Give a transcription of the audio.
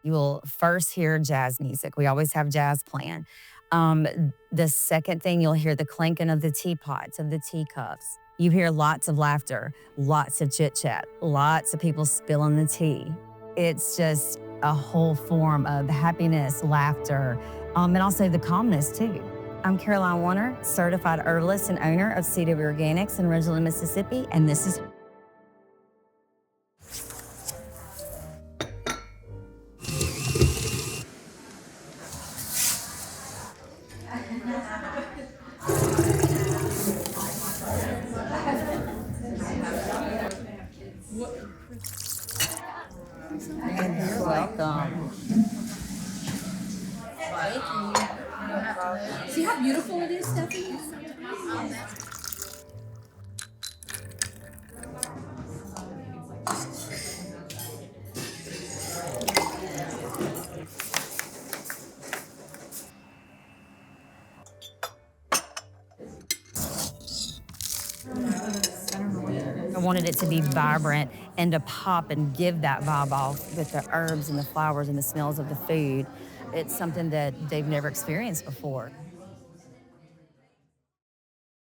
You will first hear jazz music. We always have jazz playing. The second thing, you'll hear the clanking of the teapots, of the teacups. You hear lots of laughter, lots of chit chat, lots of people spilling the tea. It's just a whole form of happiness, laughter, and also the calmness too. I'm Caroline Warner, certified herbalist and owner of CW Organics in Ridgeland, Mississippi, and this is You're welcome. See how beautiful it is, Stephanie? I wanted it to be vibrant and to pop and give that vibe off with the herbs and the flowers and the smells of the food. It's something that they've never experienced before.